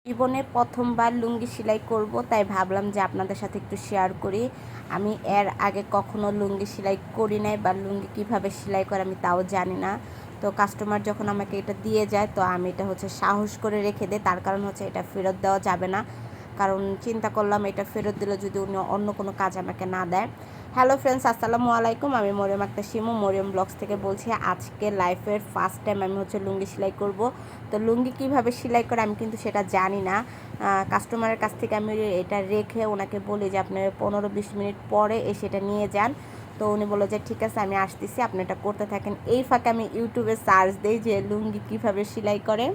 জীবনে প্রথমবার লুঙ্গি সেলাই করব, তাই ভাবলাম যে আপনাদের সাথে একটু শেয়ার করি। আমি এর আগে কখনো লুঙ্গি সেলাই করি নাই, বা লুঙ্গি কীভাবে সেলাই করে আমি তাও জানি না। তো কাস্টমার যখন আমাকে এটা দিয়ে যায়, তো আমি এটা সাহস করে রেখে দিই। তার কারণ এটা ফেরত দেওয়া যাবে না, কারণ চিন্তা করলাম এটা ফেরত দিলে যদি উনি অন্য কোনো কাজ আমাকে না দেয়। হ্যালো ফ্রেন্ডস, আসসালামু আলাইকুম। আমি মরিয়ম আক্তার শিমু, মরিয়ম ব্লগস থেকে বলছি। আজকে লাইফের ফার্স্ট টাইম আমি লুঙ্গি সেলাই করব। তো লুঙ্গি কীভাবে সেলাই করে আমি কিন্তু সেটা জানি না। কাস্টমারের কাছ থেকে আমি এটা রেখে ওনাকে বলি যে আপনি 15-20 মিনিট পরে এসে এটা নিয়ে যান। তো উনি বললো যে ঠিক আছে, আমি আসতেছি, আপনি এটা করতে থাকেন। এই ফাঁকে আমি ইউটিউবে সার্চ দিই যে লুঙ্গি কীভাবে সেলাই করে।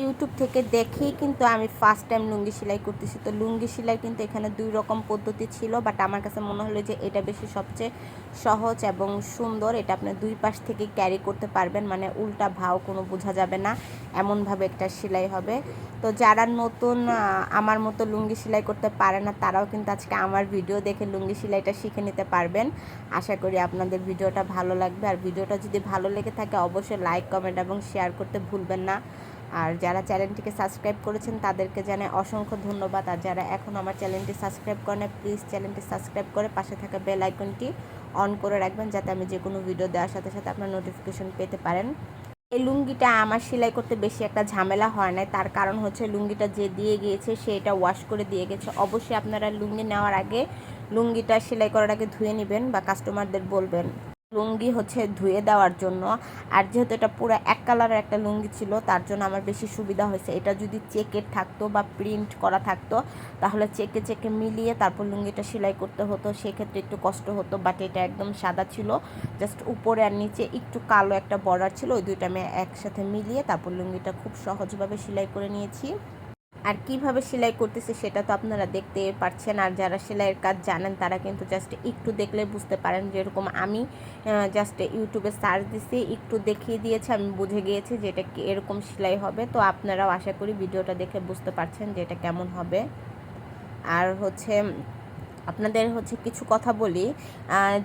ইউটিউব থেকে দেখেই কিন্তু আমি ফার্স্ট টাইম লুঙ্গি সেলাই করতেছি। তো লুঙ্গি সেলাই কিন্তু এখানে 2 রকম পদ্ধতি ছিল, বাট আমার কাছে মনে হলো যে এটা বেশি সবচেয়ে সহজ এবং সুন্দর। এটা আপনি 2 পাশ থেকে ক্যারি করতে পারবেন, মানে উল্টা ভাও কোনো বোঝা যাবে না, এমনভাবে একটা সেলাই হবে। তো যারা নতুন আমার মতো লুঙ্গি সেলাই করতে পারে না, তারাও কিন্তু আজকে আমার ভিডিও দেখে লুঙ্গি সেলাইটা শিখে নিতে পারবেন। আশা করি আপনাদের ভিডিওটা ভালো লাগবে। আর ভিডিওটা যদি ভালো লেগে থাকে অবশ্যই লাইক, কমেন্ট এবং শেয়ার করতে ভুলবেন না। আর যারা চ্যানেলটিকে সাবস্ক্রাইব করেছেন তাদেরকে জানাই অসংখ্য ধন্যবাদ। আর যারা এখন আমার চ্যানেলটি সাবস্ক্রাইব করেন, প্লিজ চ্যানেলটি সাবস্ক্রাইব করে পাশে থাকা বেল আইকনটি অন করে রাখবেন, যাতে আমি যে কোনো ভিডিও দেওয়ার সাথে সাথে আপনার নোটিফিকেশন পেতে পারেন। এই লুঙ্গিটা আমার সেলাই করতে বেশি একটা ঝামেলা হয় না। তার কারণ লুঙ্গিটা যে দিয়ে গিয়েছে সে এটা ওয়াশ করে দিয়ে গেছে। অবশ্যই আপনারা লুঙ্গি নেওয়ার আগে লুঙ্গিটা সেলাই করার আগে ধুয়ে নেবেন, বা কাস্টমারদের বলবেন লুঙ্গি ধুয়ে দেওয়ার জন্য। আর যেহেতু এটা পুরো এক কালারের একটা লুঙ্গি ছিল, তার জন্য আমার বেশি সুবিধা হয়েছে। এটা যদি চেকের থাকতো বা প্রিন্ট করা থাকতো, তাহলে চেকে চেকে মিলিয়ে তারপর লুঙ্গিটা সেলাই করতে হতো, সেক্ষেত্রে একটু কষ্ট হতো। বাট এটা একদম সাদা ছিল, জাস্ট উপরে আর নিচে একটু কালো একটা বর্ডার ছিল, ওই দুইটা আমি একসাথে মিলিয়ে তারপর লুঙ্গিটা খুব সহজভাবে সেলাই করে নিয়েছি। আর কিভাবে সেলাই করতেছে সেটা তো আপনারা দেখতে পাচ্ছেন। আর যারা সেলাইয়ের কাজ জানেন তারা কিন্তু জাস্ট একটু দেখলে বুঝতে পারেন। যেরকম আমি জাস্ট ইউটিউবে সার্চ দিছি, একটু দেখিয়ে দিয়েছে, আমি বুঝে গিয়েছি যে এটা এরকম সেলাই হবে। তো আপনারাও আশা করি ভিডিওটা দেখে বুঝতে পারছেন যে এটা কেমন হবে। আর আপনাদের কিছু কথা বলি।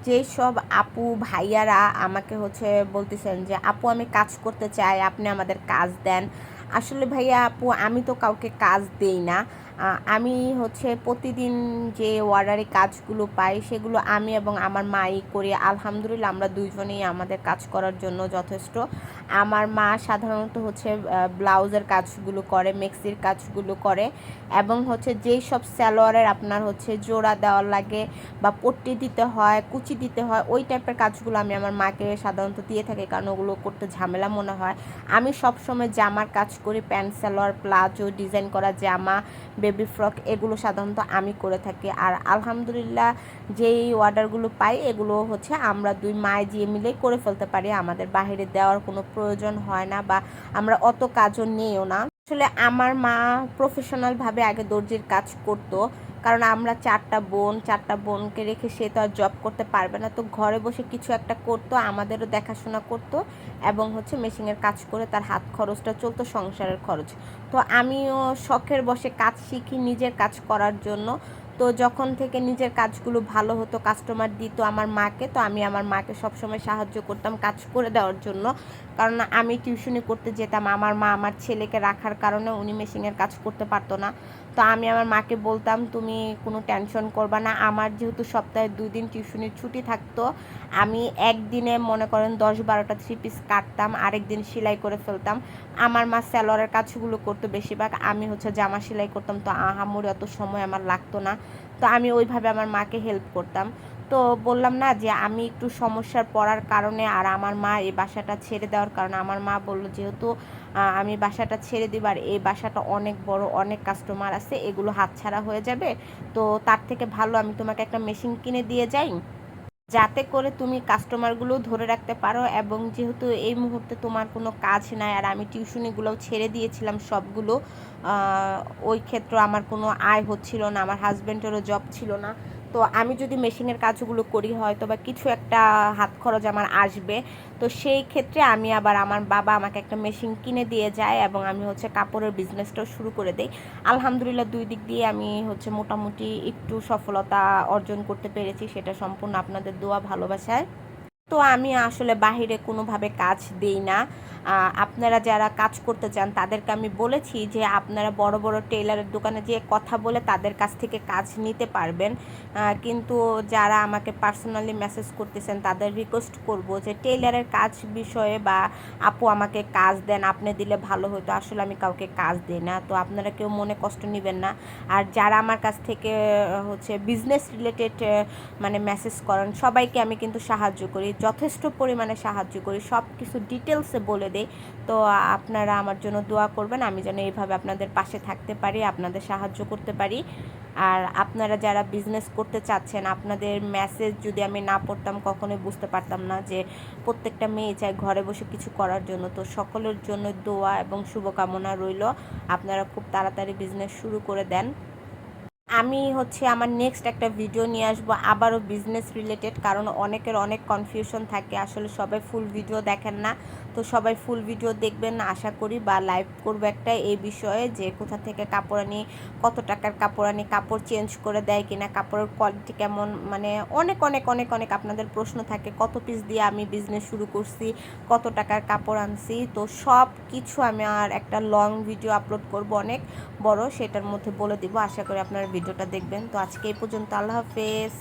যেসব আপু ভাইয়ারা আমাকে বলতেছেন যে আপু আমি কাজ করতে চাই, আপনি আমাদের কাজ দেন। আসলে ভাইয়া আপু, আমি তো কাউকে কাজ দেই না। আমি প্রতিদিন যে অর্ডারে কাজগুলো পাই সেগুলো আমি এবং আমার মাই করি। আলহামদুলিল্লাহ আমরা দুইজনেই আমাদের কাজ করার জন্য যথেষ্ট। আমার মা সাধারণত ব্লাউজের কাজগুলো করে, মেক্সির কাজগুলো করে, এবং যেই সব সালোয়ারের আপনার জোড়া দেওয়া লাগে বা পট্টি দিতে হয়, কুচি দিতে হয়, ওই টাইপের কাজগুলো আমি আমার মাকে সাধারণত দিয়ে থাকি, কারণ ওগুলো করতে ঝামেলা মনে হয়। আমি সবসময় জামার কাজ করি, প্যান্ট, সালোয়ার, প্লাজো, ডিজাইন করা জামা, বেবি ফ্রক, এগুলো সাধারণত আমি করে থাকি। আর আলহামদুলিল্লাহ যেই অর্ডারগুলো পাই এগুলো আমরা দুই মায় দিয়ে মিলে করে ফেলতে পারি। আমাদের বাইরে দেওয়ার কোনো প্রয়োজন হয় না, বা আমরা অত কাজও নিও না। আসলে আমার মা প্রফেশনালভাবে আগে দর্জির কাজ করতো, কারণ আমরা 4টা বোনকে রেখে সে তো আর জব করতে পারবে না। তো ঘরে বসে কিছু একটা করতো, আমাদেরও দেখাশোনা করতো, এবং মেশিনের কাজ করে তার হাত খরচটা চলতো, সংসারের খরচ। তো আমিও শখের বসে কাজ শিখি নিজের কাজ করার জন্য। তো যখন থেকে নিজের কাজগুলো ভালো হতো, কাস্টমার দিত আমার মাকে, তো আমি আমার মাকে সবসময় সাহায্য করতাম কাজ করে দেওয়ার জন্য। কারণ আমি টিউশনি করতে যেতাম, আমার মা আমার ছেলেকে রাখার কারণে উনি মেশিনের কাজ করতে পারতো না। তো আমি আমার মাকে বলতাম তুমি কোনো টেনশন করবা না। আমার যেহেতু সপ্তাহে 2 দিন টিউশনির ছুটি থাকতো, আমি একদিনে মনে করেন 10-12টা 3 পিস কাটতাম, আরেক দিন সেলাই করে ফেলতাম। আমার মা সালোয়ারের কাজগুলো করতো বেশিরভাগ, আমি জামা সেলাই করতাম। তো আহামরি অত সময় আমার লাগতো না, তো আমি ওইভাবে আমার মাকে হেল্প করতাম। তো বললাম না যে আমি একটু সমস্যার পড়ার কারণে আর আমার মা এই বাসাটা ছেড়ে দেওয়ার কারণে, আমার মা বলল যেহেতু আমি বাসাটা ছেড়ে দিব আর এই বাসাটা অনেক বড়, অনেক কাস্টমার আছে, এগুলো হাতছাড়া হয়ে যাবে, তো তার থেকে ভালো আমি তোমাকে একটা মেশিন কিনে দিয়ে যাই, যাতে করে তুমি কাস্টমারগুলো ধরে রাখতে পারো। এবং যেহেতু এই মুহূর্তে তোমার কোনো কাজ নাই, আর আমি টিউশনিগুলোও ছেড়ে দিয়েছিলাম সবগুলো, ওই ক্ষেত্রে আমার কোনো আয় হচ্ছিল না, আমার হাজব্যান্ডেরও জব ছিল না। তো আমি যদি মেশিনের কাজগুলো করি হয়তো বা কিছু একটা হাত খরচ আমার আসবে। তো সেই ক্ষেত্রে আমি আবার আমার বাবা আমাকে একটা মেশিন কিনে দিয়ে যায়, এবং আমি কাপড়ের বিজনেসটাও শুরু করে দিই। আলহামদুলিল্লাহ 2 দিক দিয়ে আমি মোটামুটি একটু সফলতা অর্জন করতে পেরেছি, সেটা সম্পূর্ণ আপনাদের দোয়া ভালোবাসায়। তো আমি আসলে বাহিরে কোনোভাবে কাজ দেই না। আপনারা যারা কাজ করতে চান তাদেরকে আমি বলেছি যে আপনারা বড় বড় টেইলারের দোকানে যেয়ে কথা বলে তাদের কাছ থেকে কাজ নিতে পারবেন। কিন্তু যারা আমাকে পার্সোনালি মেসেজ করতেছেন তাদের রিকোয়েস্ট করব যে টেইলারের কাজ বিষয়ে বা আপু আমাকে কাজ দেন, আপনি দিলে ভালো হতো। আসলে আমি কাউকে কাজ দিই না, তো আপনারা কেউ মনে কষ্ট নেবেন না। আর যারা আমার কাছ থেকে হচ্ছে বিজনেস রিলেটেড মানে মেসেজ করেন সবাইকে আমি কিন্তু সাহায্য করি, যথেষ্ট পরিমাণে সাহায্য করি, সব কিছু ডিটেলসে বলে দেই। তো আপনারা আমার জন্য দোয়া করবেন, আমি যেন এইভাবে আপনাদের পাশে থাকতে পারি, আপনাদের সাহায্য করতে পারি। আর আপনারা যারা বিজনেস করতে চাচ্ছেন, আপনাদের মেসেজ যদি আমি না পড়তাম কখনোই বুঝতে পারতাম না যে প্রত্যেকটা মেয়ে চায় ঘরে বসে কিছু করার জন্য। তো সকলের জন্য দোয়া এবং শুভকামনা রইল, আপনারা খুব তাড়াতাড়ি বিজনেস শুরু করে দেন। আমি হচ্ছে আমার নেক্সট একটা ভিডিও নিয়ে আসবো আবারও বিজনেস রিলেটেড, কারণ অনেকের অনেক কনফিউশন থাকে, আসলে সবাই ফুল ভিডিও দেখেন না। তো সবাই ফুল ভিডিও দেখবেন আশা করি, বা লাইভ করবো একটা এই বিষয়ে যে কোথা থেকে কাপড় আনি, কত টাকার কাপড় আনি, কাপড় চেঞ্জ করে দেয় কিনা, কাপড়ের কোয়ালিটি কেমন, মানে অনেক অনেক অনেক অনেক আপনাদের প্রশ্ন থাকে, কত পিস দিয়ে আমি বিজনেস শুরু করছি, কত টাকার কাপড় আনছি। তো সব কিছু আমি আর একটা লং ভিডিও আপলোড করব অনেক বড়, সেটার মধ্যে বলে দিব। আশা করি আপনারা ভিডিওটা দেখবেন। তো আজকে এই পর্যন্ত, আল্লাহ হাফেজ।